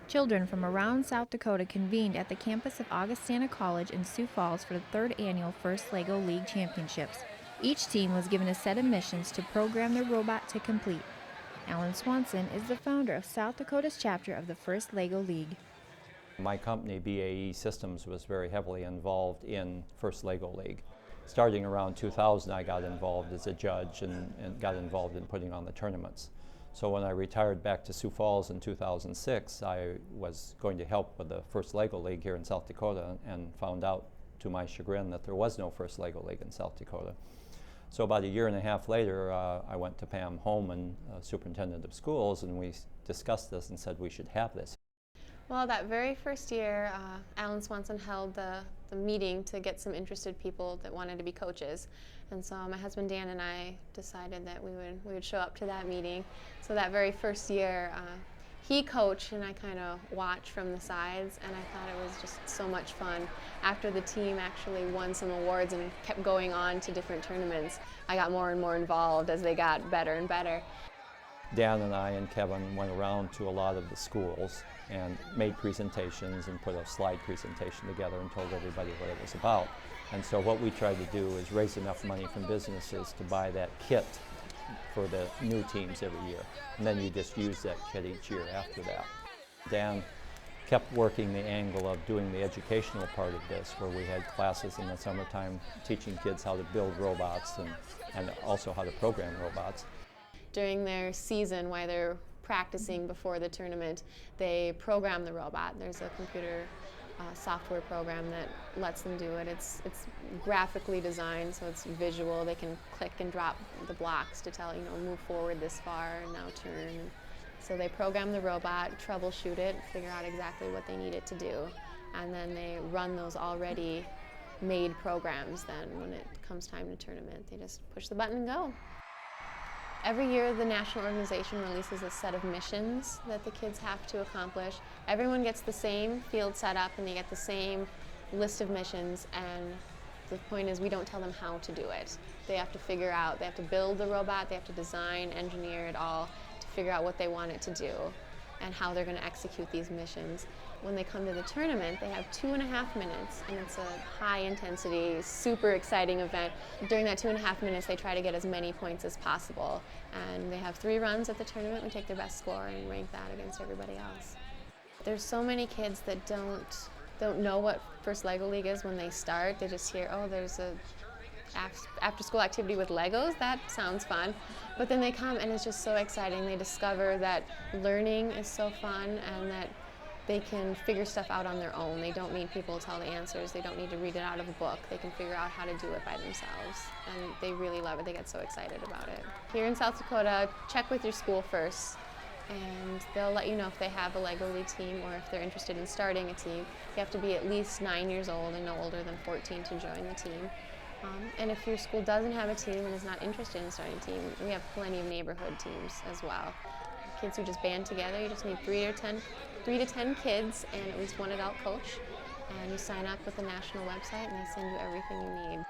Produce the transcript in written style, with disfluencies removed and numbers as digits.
Children from around South Dakota convened at the campus of Augustana College in Sioux Falls for the third annual First LEGO League Championships. Each team was given a set of missions to program their robot to complete. Alan Swanson is the founder of South Dakota's chapter of the First LEGO League. My company, BAE Systems, was very heavily involved in First LEGO League. Starting around 2000, I got involved as a judge and got involved in putting on the tournaments. So when I retired back to Sioux Falls in 2006, I was going to help with the First LEGO League here in South Dakota and found out, to my chagrin, that there was no First LEGO League in South Dakota. So about a year and a half later, I went to Pam Holman, superintendent of schools, and we discussed this and said we should have this. Well, that very first year, Alan Swanson held the meeting to get some interested people that wanted to be coaches. And so my husband Dan and I decided that we would show up to that meeting. So that very first year, he coached and I kind of watched from the sides, and I thought it was just so much fun. After the team actually won some awards and kept going on to different tournaments, I got more and more involved as they got better and better. Dan and I and Kevin went around to a lot of the schools and made presentations and put a slide presentation together and told everybody what it was about. And so what we tried to do is raise enough money from businesses to buy that kit for the new teams every year. And then you just use that kit each year after that. Dan kept working the angle of doing the educational part of this, where we had classes in the summertime teaching kids how to build robots and also how to program robots. During their season, while they're practicing before the tournament, they program the robot. There's a computer software program that lets them do it. It's graphically designed, so it's visual. They can click and drop the blocks to tell, move forward this far and now turn. So they program the robot, troubleshoot it, figure out exactly what they need it to do, and then they run those already made programs. Then when it comes time to tournament, they just push the button and go. Every year the national organization releases a set of missions that the kids have to accomplish. Everyone gets the same field set up and they get the same list of missions, and the point is we don't tell them how to do it. They have to figure out, they have to build the robot, they have to design, engineer it all to figure out what they want it to do and how they're going to execute these missions. When they come to the tournament, they have 2.5 minutes, and it's a high-intensity, super exciting event. During that 2.5 minutes, they try to get as many points as possible. And they have 3 runs at the tournament. We take their best score and rank that against everybody else. There's so many kids that don't know what First LEGO League is when they start. They just hear, oh, there's a after-school activity with Legos, that sounds fun. But then they come and it's just so exciting. They discover that learning is so fun and that they can figure stuff out on their own. They don't need people to tell the answers. They don't need to read it out of a book. They can figure out how to do it by themselves. And they really love it. They get so excited about it. Here in South Dakota, check with your school first, and they'll let you know if they have a LEGO League team or if they're interested in starting a team. You have to be at least 9 years old and no older than 14 to join the team. And if your school doesn't have a team and is not interested in starting a team, we have plenty of neighborhood teams as well. Kids who just band together. You just need 3 to 10 kids and at least one adult coach. And you sign up with the national website and they send you everything you need.